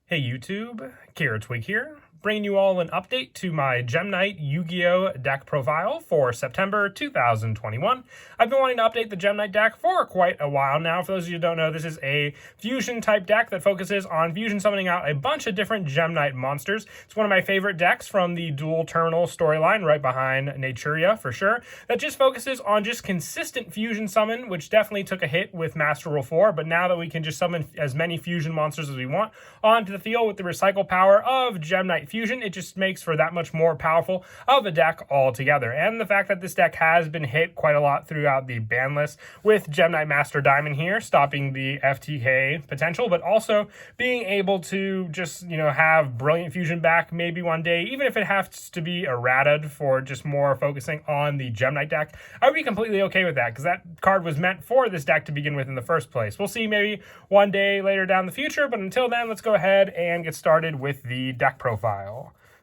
Hey YouTube, Twig here, bringing you all an update to my Gem Knight Yu-Gi-Oh! Deck profile for September 2021. I've been wanting to update the Gem Knight deck for quite a while now. For those of you who don't know, this is a fusion type deck that focuses on fusion summoning out a bunch of different Gem Knight monsters. It's one of my favorite decks from the Dual Terminal storyline, right behind Naturia for sure, that just focuses on just consistent fusion summon, which definitely took a hit with Master Rule 4, but now that we can just summon as many fusion monsters as we want onto the field with the recycle power of Gem Knight Fusion, it just makes for that much more powerful of a deck altogether. And the fact that this deck has been hit quite a lot throughout the ban list with Gem Knight Master Diamond here, stopping the FTK potential, but also being able to just, have Brilliant Fusion back maybe one day, even if it has to be errated for just more focusing on the Gem Knight deck, I would be completely okay with that, because that card was meant for this deck to begin with in the first place. We'll see maybe one day later down the future, but until then, let's go ahead and get started with the deck profile.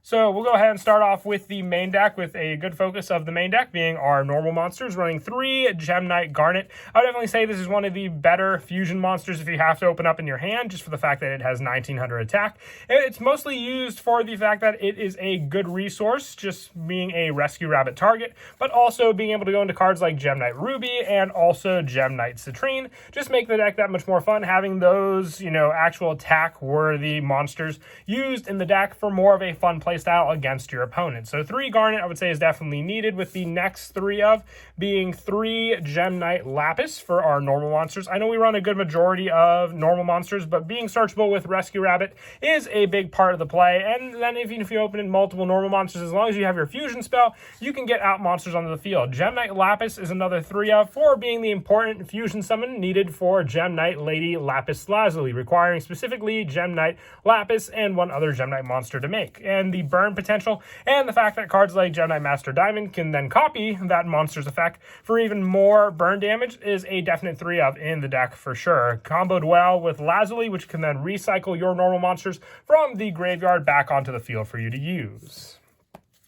So we'll go ahead and start off with the main deck, with a good focus of the main deck being our normal monsters, running 3 Gem Knight Garnet. I would definitely say this is one of the better fusion monsters if you have to open up in your hand, just for the fact that it has 1900 attack. It's mostly used for the fact that it is a good resource, just being a Rescue Rabbit target, but also being able to go into cards like Gem Knight Ruby and also Gem Knight Citrine. Just make the deck that much more fun, having those, actual attack-worthy monsters used in the deck for more of a fun playstyle against your opponent. So 3 Garnet, I would say, is definitely needed, with the next 3 of being 3 Gem Knight Lapis for our normal monsters. I know we run a good majority of normal monsters, but being searchable with Rescue Rabbit is a big part of the play. And then even if you open in multiple normal monsters, as long as you have your fusion spell, you can get out monsters onto the field. Gem Knight Lapis is another 3 of, for being the important fusion summon needed for Gem Knight Lady Lapis Lazuli, requiring specifically Gem Knight Lapis and one other Gem Knight monster to make. And the burn potential, and the fact that cards like Gem Knight Master Diamond can then copy that monster's effect for even more burn damage is a definite 3 of in the deck for sure. Comboed well with Lazuli, which can then recycle your normal monsters from the graveyard back onto the field for you to use.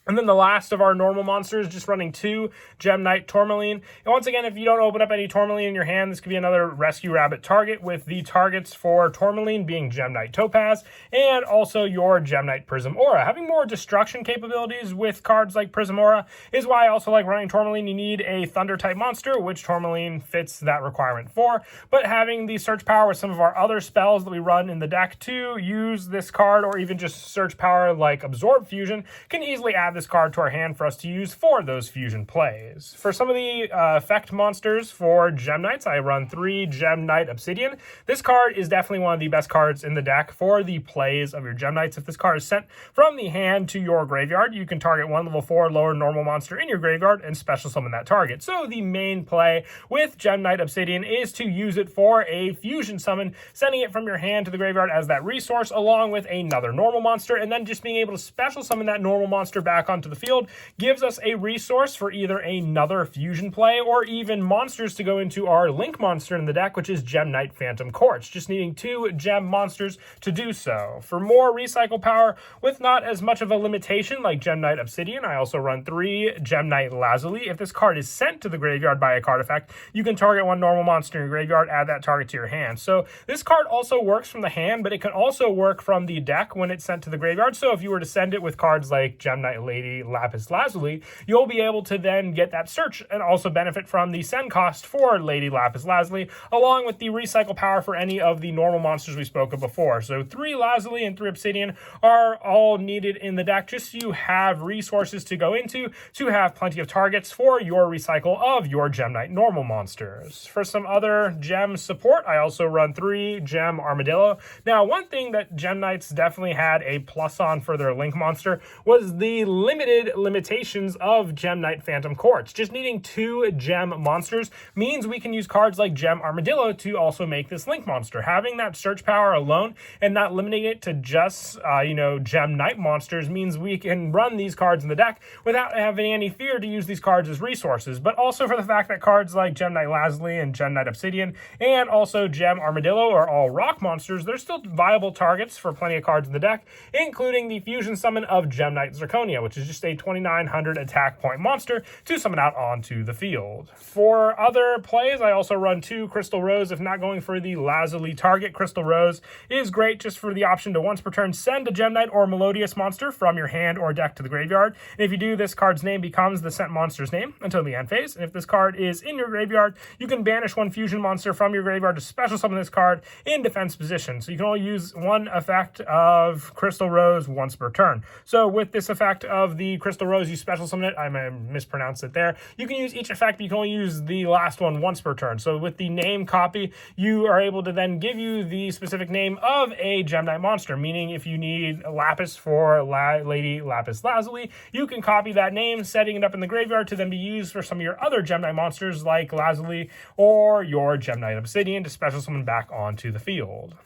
And then the last of our normal monsters, just running 2 Gem Knight Tourmaline. And once again, if you don't open up any Tourmaline in your hand, this could be another Rescue Rabbit target, with the targets for Tourmaline being Gem Knight Topaz and also your Gem Knight Prism Aura. Having more destruction capabilities with cards like Prism Aura is why I also like running Tourmaline. You need a Thunder type monster, which Tourmaline fits that requirement for, but having the search power with some of our other spells that we run in the deck to use this card, or even just search power like Absorb Fusion, can easily add this card to our hand for us to use for those fusion plays. For some of the effect monsters for Gem Knights, I run 3 Gem Knight Obsidian. This card is definitely one of the best cards in the deck for the plays of your Gem Knights. If this card is sent from the hand to your graveyard, you can target one level 4 lower normal monster in your graveyard and special summon that target. So the main play with Gem Knight Obsidian is to use it for a fusion summon, sending it from your hand to the graveyard as that resource, along with another normal monster, and then just being able to special summon that normal monster back onto the field gives us a resource for either another fusion play or even monsters to go into our link monster in the deck, which is Gem Knight Phantom Quartz, just needing 2 gem monsters to do so. For more recycle power with not as much of a limitation like Gem Knight Obsidian, I also run 3 Gem Knight Lazuli. If this card is sent to the graveyard by a card effect, you can target one normal monster in your graveyard, add that target to your hand. So this card also works from the hand, but it can also work from the deck when it's sent to the graveyard. So if you were to send it with cards like Gem Knight Lady Lapis Lazuli, you'll be able to then get that search and also benefit from the send cost for Lady Lapis Lazuli, along with the recycle power for any of the normal monsters we spoke of before. So 3 Lazuli and 3 Obsidian are all needed in the deck, just so you have resources to go into to have plenty of targets for your recycle of your Gem Knight normal monsters. For some other gem support, I also run 3 Gem Armadillo. Now, one thing that Gem Knights definitely had a plus on for their link monster was the limitations of Gem Knight Phantom Quartz. Just needing 2 gem monsters means we can use cards like Gem Armadillo to also make this link monster. Having that search power alone and not limiting it to just, Gem Knight monsters means we can run these cards in the deck without having any fear to use these cards as resources, but also for the fact that cards like Gem Knight Lazuli and Gem Knight Obsidian and also Gem Armadillo are all rock monsters, they're still viable targets for plenty of cards in the deck, including the fusion summon of Gem Knight Zirconia, which is just a 2,900 attack point monster to summon out onto the field. For other plays, I also run 2 Crystal Rose. If not going for the Lazuli target, Crystal Rose is great just for the option to once per turn send a Gem Knight or Melodious monster from your hand or deck to the graveyard. And if you do, this card's name becomes the sent monster's name until the end phase. And if this card is in your graveyard, you can banish 1 fusion monster from your graveyard to special summon this card in defense position. So you can only use 1 effect of Crystal Rose once per turn. So with this effect of the Crystal Rose, you special summon it. I mispronounced it there. You can use each effect, but you can only use the last one once per turn. So with the name copy, you are able to then give you the specific name of a Gem Knight monster, meaning if you need Lapis for Lady Lapis Lazuli, you can copy that name, setting it up in the graveyard to then be used for some of your other Gem Knight monsters like Lazuli or your Gem Knight Obsidian to special summon back onto the field.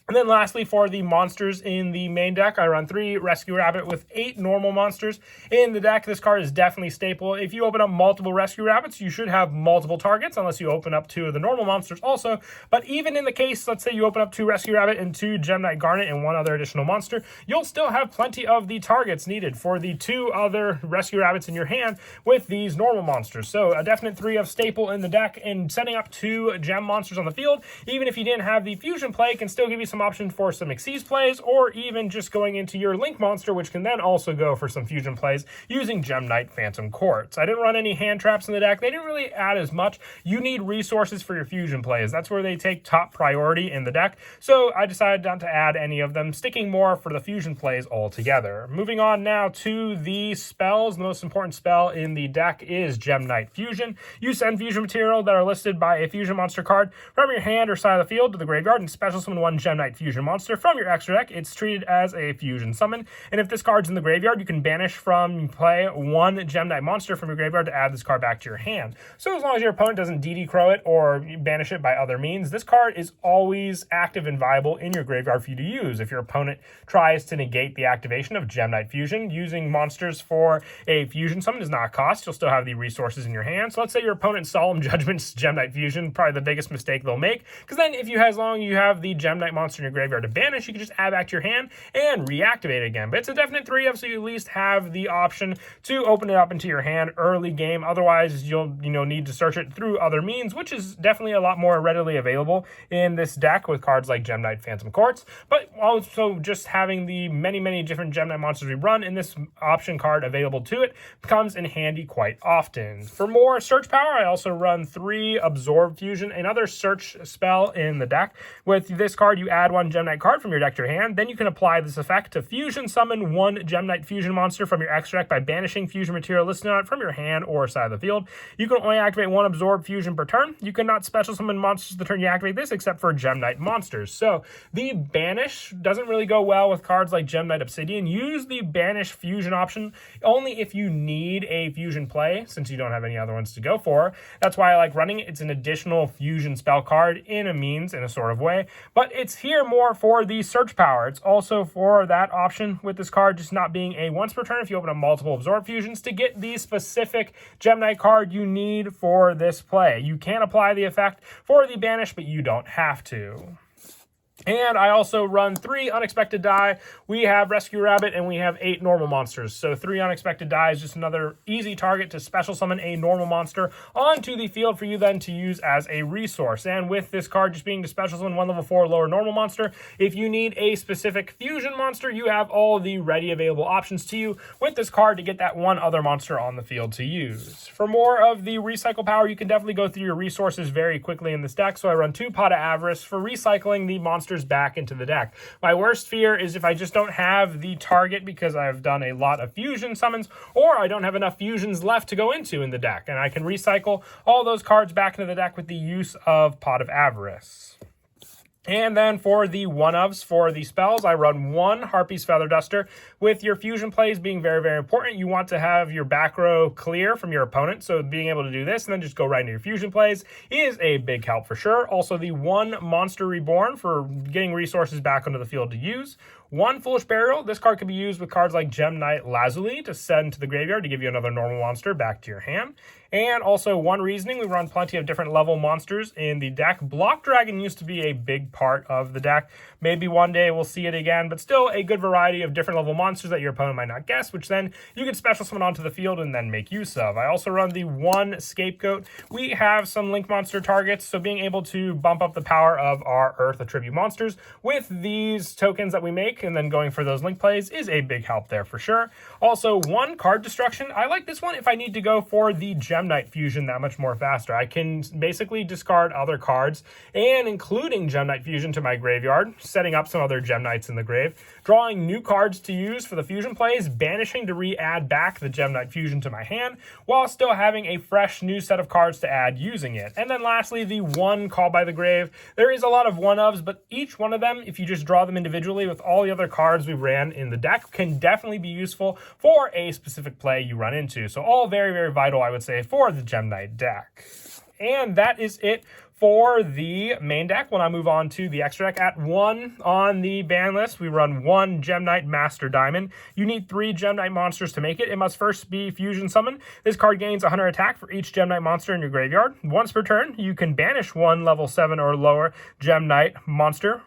And then lastly, for the monsters in the main deck, I run 3 Rescue Rabbit with 8 normal monsters in the deck. This card is definitely staple. If you open up multiple Rescue Rabbits, you should have multiple targets, unless you open up 2 of the normal monsters also. But even in the case, let's say you open up 2 Rescue Rabbit and 2 Gem Knight Garnet and 1 other additional monster, you'll still have plenty of the targets needed for the 2 other Rescue Rabbits in your hand with these normal monsters. So a definite 3 of staple in the deck, and setting up 2 gem monsters on the field, even if you didn't have the fusion play, can still give you some option for some Xyz plays, or even just going into your Link monster, which can then also go for some fusion plays using Gem Knight Phantom Quartz. I didn't run any hand traps in the deck. They didn't really add as much. You need resources for your fusion plays. That's where they take top priority in the deck. So I decided not to add any of them, sticking more for the fusion plays altogether. Moving on now to the spells. The most important spell in the deck is Gem Knight Fusion. You send fusion material that are listed by a fusion monster card from your hand or side of the field to the graveyard and special summon 1 Gem Knight Fusion monster from your extra deck. It's treated as a fusion summon, and if this card's in the graveyard, you can banish from play 1 Gem Knight monster from your graveyard to add this card back to your hand. So as long as your opponent doesn't DD Crow it or banish it by other means, this card is always active and viable in your graveyard for you to use. If your opponent tries to negate the activation of Gem Knight Fusion, using monsters for a fusion summon does not cost. You'll still have the resources in your hand. So let's say your opponent's Solemn Judgment's Gem Knight Fusion, probably the biggest mistake they'll make, because then if you, as long as you have the Gem Knight monster in your graveyard to banish, you can just add back to your hand and reactivate it again. But it's a definite 3 of, so you at least have the option to open it up into your hand early game. Otherwise, you'll need to search it through other means, which is definitely a lot more readily available in this deck with cards like Gem Knight Phantom Quartz. But also just having the many different Gem Knight monsters we run in this option card available to it comes in handy quite often. For more search power, I also run 3 Absorb Fusion, another search spell in the deck. With this card, you add 1 Gem Knight card from your deck to your hand. Then you can apply this effect to fusion summon 1 Gem Knight Fusion monster from your extra deck by banishing fusion material listed on it from your hand or side of the field. You can only activate 1 Absorb Fusion per turn. You cannot special summon monsters the turn you activate this, except for Gem Knight monsters. So the banish doesn't really go well with cards like Gem Knight Obsidian. Use the banish fusion option only if you need a fusion play, since you don't have any other ones to go for. That's why I like running it. It's an additional fusion spell card in a sort of way, but it's here more for the search power. It's also for that option with this card just not being a once per turn if you open up multiple Absorb Fusions to get the specific Gem Knight card you need for this play. You can apply the effect for the banish, but you don't have to. And I also run 3 Unexpected Die. We have Rescue Rabbit and we have 8 normal monsters. So 3 Unexpected Die is just another easy target to special summon a normal monster onto the field for you then to use as a resource. And with this card just being to special summon 1 level 4 lower normal monster, if you need a specific fusion monster, you have all the ready available options to you with this card to get that 1 other monster on the field to use. For more of the recycle power, you can definitely go through your resources very quickly in this deck. So I run 2 Pot of Avarice for recycling the monster back into the deck. My worst fear is if I just don't have the target because I've done a lot of fusion summons, or I don't have enough fusions left to go into in the deck, and I can recycle all those cards back into the deck with the use of Pot of Avarice. And then for the one-ofs for the spells, I run 1 Harpy's Feather Duster. With your fusion plays being very important, you want to have your back row clear from your opponent. So being able to do this and then just go right into your fusion plays is a big help for sure. Also, the 1 Monster Reborn for getting resources back onto the field to use. 1 Foolish Burial. This card can be used with cards like Gem Knight Lazuli to send to the graveyard to give you another normal monster back to your hand. And also 1 Reasoning. We run plenty of different level monsters in the deck. Block Dragon used to be a big big part of the deck. Maybe one day we'll see it again, but still a good variety of different level monsters that your opponent might not guess, which then you can special summon onto the field and then make use of. I also run the one Scapegoat. We have some Link monster targets, so being able to bump up the power of our Earth attribute monsters with these tokens that we make and then going for those Link plays is a big help there for sure. Also, one card destruction. I like this one if I need to go for the Gem Knight fusion that much more faster. I can basically discard other cards and including Gem Knight fusion to my graveyard, setting up some other Gem Knights in the grave, drawing new cards to use for the fusion plays, banishing to re-add back the Gem Knight fusion to my hand, while still having a fresh new set of cards to add using it. And then lastly, the one Call by the Grave. There is a lot of one-ofs, but each one of them, if you just draw them individually with all the other cards we ran in the deck, can definitely be useful for a specific play you run into. So all very, very vital, I would say, for the Gem Knight deck. And that is it for the main deck. When I move on to the extra deck, at 1 on the ban list, we run 1 Gem Knight Master Diamond. You need 3 Gem Knight monsters to make it. It must first be fusion summoned. This card gains 100 attack for each Gem Knight monster in your graveyard. Once per turn, you can banish 1 level 7 or lower Gem Knight monster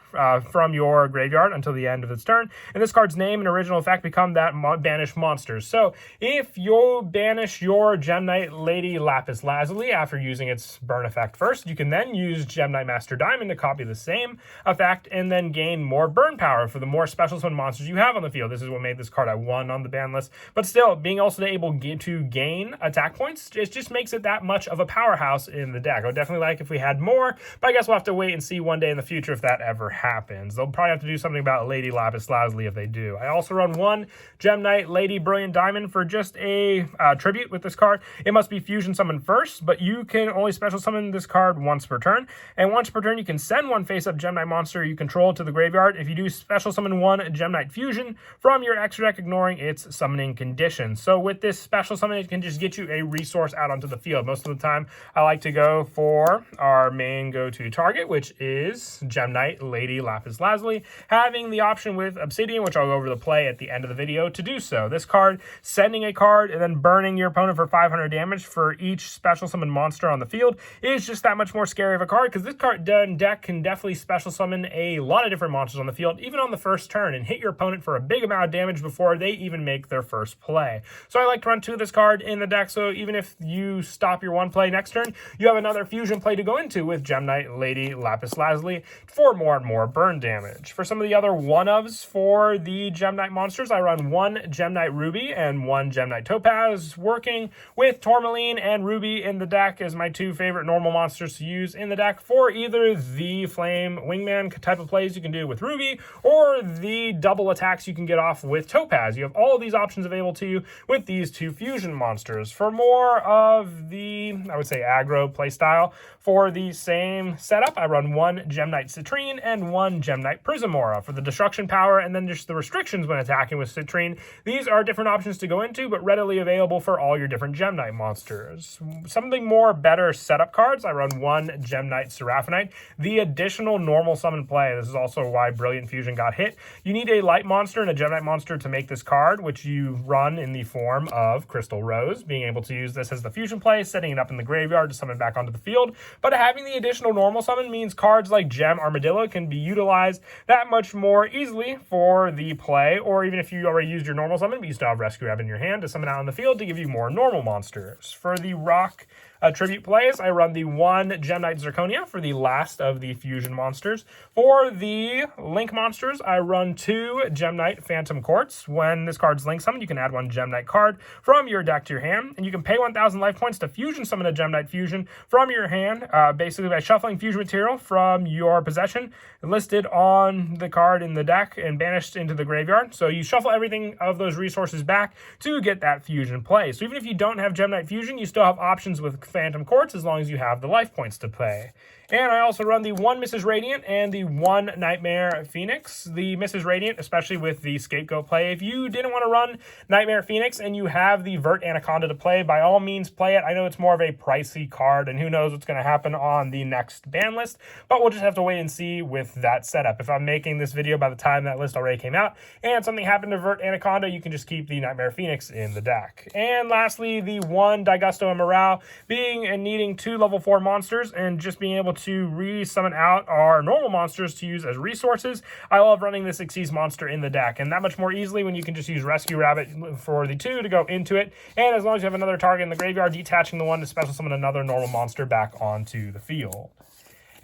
from your graveyard until the end of its turn. And this card's name and original effect become that banished monsters. So if you banish your Gem Knight Lady Lapis Lazuli after using its burn effect first, you can then use Gem Knight Master Diamond to copy the same effect and then gain more burn power for the more special summon monsters you have on the field. This is what made this card at 1 on the ban list. But still, being also able to gain attack points, it just makes it that much of a powerhouse in the deck. I would definitely like if we had more, but I guess we'll have to wait and see one day in the future if that ever happens. They'll probably have to do something about Lady Lapis Lazuli if they do. I also run 1 Gem Knight Lady Brilliant Diamond for just a tribute with this card. It must be fusion summoned first, but you can only special summon this card once per turn. And once per turn, you can send 1 face-up Gem Knight monster you control to the graveyard. If you do special summon 1 Gem Knight fusion from your extra deck, ignoring its summoning conditions. So with this special summon, it can just get you a resource out onto the field. Most of the time, I like to go for our main go-to target, which is Gem Knight Lady Lapis Lazuli, having the option with Obsidian, which I'll go over the play at the end of the video, to do so. This card, sending a card and then burning your opponent for 500 damage for each special summon monster on the field is just that much more scary of a card, because this card deck can definitely special summon a lot of different monsters on the field, even on the first turn, and hit your opponent for a big amount of damage before they even make their first play. So I like to run 2 of this card in the deck, so even if you stop your 1 play next turn, you have another fusion play to go into with Gem Knight Lady Lapis Lazuli for more and more burn damage. For some of the other one-ofs for the Gem Knight monsters, I run 1 Gem Knight Ruby and 1 Gem Knight Topaz, working with Tourmaline and Ruby in the deck as my 2 favorite normal monsters to use in the deck for either the Flame Wingman type of plays you can do with Ruby or the double attacks you can get off with Topaz. You have all of these options available to you with these 2 fusion monsters. For more of the, I would say, aggro playstyle for the same setup, I run 1 Gem Knight Citrine and 1 Gem Knight Prismora for the destruction power and then just the restrictions when attacking with Citrine. These are different options to go into, but readily available for all your different Gem Knight monsters. Something more better setup cards, I run 1 Gem Knight Seraphinite, the additional normal summon play. This is also why Brilliant Fusion got hit. You need a light monster and a Gem Knight monster to make this card, which you run in the form of Crystal Rose, being able to use this as the fusion play, setting it up in the graveyard to summon back onto the field. But having the additional normal summon means cards like Gem Armadillo can be utilized that much more easily for the play, or even if you already used your normal summon, but you still have Rescue Ab in your hand to summon out in the field to give you more normal monsters. For the rock tribute plays, I run the 1 Gem Knight Zirconia for the last of the fusion monsters. For the Link monsters, I run 2 Gem Knight Phantom Quartz. When this card's Link summoned, you can add 1 Gem Knight card from your deck to your hand, and you can pay 1,000 life points to fusion summon a Gem Knight fusion from your hand, basically by shuffling fusion material from your possession listed on the card in the deck and banished into the graveyard. So you shuffle everything of those resources back to get that fusion play. So even if you don't have Gem Knight fusion, you still have options with Phantom Quartz as long as you have the life points to pay. And I also run the 1 Mrs. Radiant and the 1 Nightmare Phoenix. The Mrs. Radiant, especially with the Scapegoat play. If you didn't want to run Nightmare Phoenix and you have the Vert Anaconda to play, by all means play it. I know it's more of a pricey card, and who knows what's going to happen on the next ban list, but we'll just have to wait and see with that setup. If I'm making this video by the time that list already came out and something happened to Vert Anaconda, you can just keep the Nightmare Phoenix in the deck. And lastly, the 1 Daigusto and Morale, being being and needing 2 level 4 monsters and just being able to re-summon out our normal monsters to use as resources, I love running this Xyz monster in the deck, and that much more easily when you can just use Rescue Rabbit for the 2 to go into it, and as long as you have another target in the graveyard, detaching the 1 to special summon another normal monster back onto the field.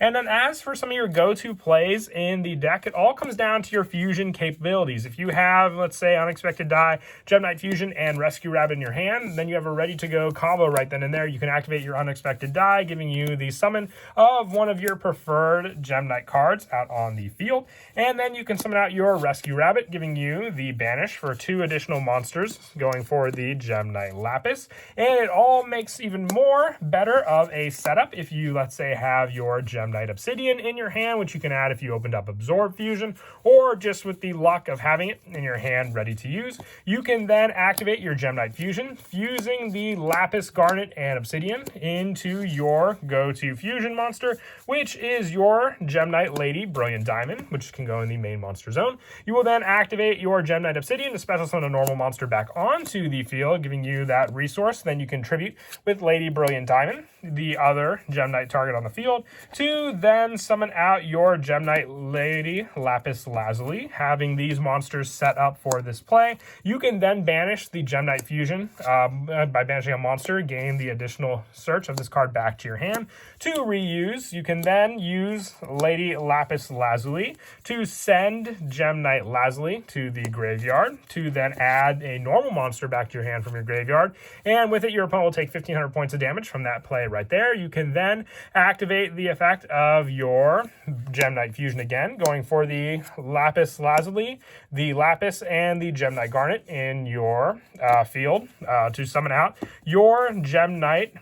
And then as for some of your go-to plays in the deck, it all comes down to your fusion capabilities. If you have, let's say, Unexpected Die, Gem Knight Fusion, and Rescue Rabbit in your hand, then you have a ready-to-go combo right then and there. You can activate your Unexpected Die, giving you the summon of one of your preferred Gem Knight cards out on the field. And then you can summon out your Rescue Rabbit, giving you the Banish for 2 additional monsters, going for the Gem Knight Lapis. And it all makes even more better of a setup if you, let's say, have your Gem Knight Obsidian in your hand, which you can add if you opened up Absorb Fusion, or just with the luck of having it in your hand ready to use. You can then activate your Gem Knight Fusion, fusing the Lapis, Garnet, and Obsidian into your go-to fusion monster, which is your Gem Knight Lady Brilliant Diamond, which can go in the main monster zone. You will then activate your Gem Knight Obsidian to special summon a normal monster back onto the field, giving you that resource. Then you can tribute with Lady Brilliant Diamond, the other Gem Knight target on the field, to then summon out your Gem Knight Lady Lapis Lazuli. Having these monsters set up for this play, you can then banish the Gem Knight Fusion by banishing a monster, gain the additional search of this card back to your hand. To reuse, you can then use Lady Lapis Lazuli to send Gem Knight Lazuli to the graveyard, to then add a normal monster back to your hand from your graveyard, and with it your opponent will take 1,500 points of damage from that play right there. You can then activate the effect of your Gem Knight Fusion again, going for the Lapis Lazuli, the Lapis, and the Gem Knight Garnet in your field to summon out your Gem Knight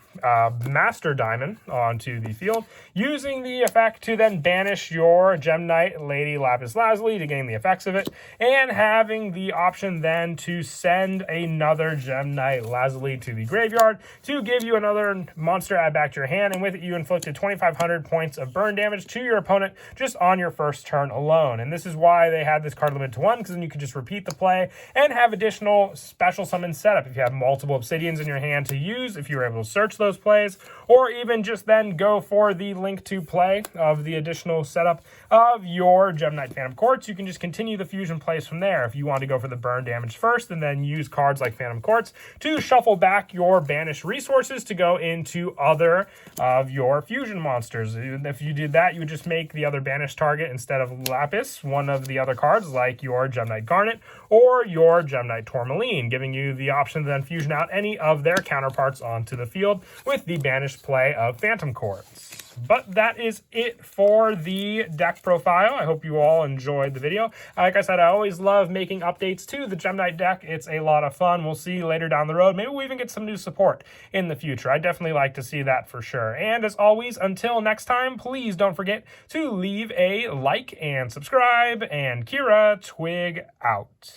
Master Diamond onto the field, using the effect to then banish your Gem Knight Lady Lapis Lazuli to gain the effects of it, and having the option then to send another Gem Knight Lazuli to the graveyard to give you another monster add back to your hand, and with it you inflicted 2,500 points of burn damage to your opponent just on your first turn alone. And this is why they had this card limited to 1, because then you could just repeat the play and have additional special summon setup if you have multiple Obsidians in your hand to use, if you were able to search those plays, or even just then go for the link to play of the additional setup of your Gem Knight Phantom Quartz. You can just continue the fusion plays from there if you want to go for the burn damage first and then use cards like Phantom Quartz to shuffle back your banished resources to go into other of your fusion monsters. If you did that, you would just make the other banished target, instead of Lapis, one of the other cards like your Gem Knight Garnet or your Gem Knight Tourmaline, giving you the option to then fusion out any of their counterparts onto the field with the banished play of Phantom Quartz. But that is it for the deck profile. I hope you all enjoyed the video. Like I said, I always love making updates to the Gem Knight deck. It's a lot of fun. We'll see later down the road. Maybe we'll even get some new support in the future. I definitely like to see that for sure. And as always, until next time, please don't forget to leave a like and subscribe. And Kira, Twig out.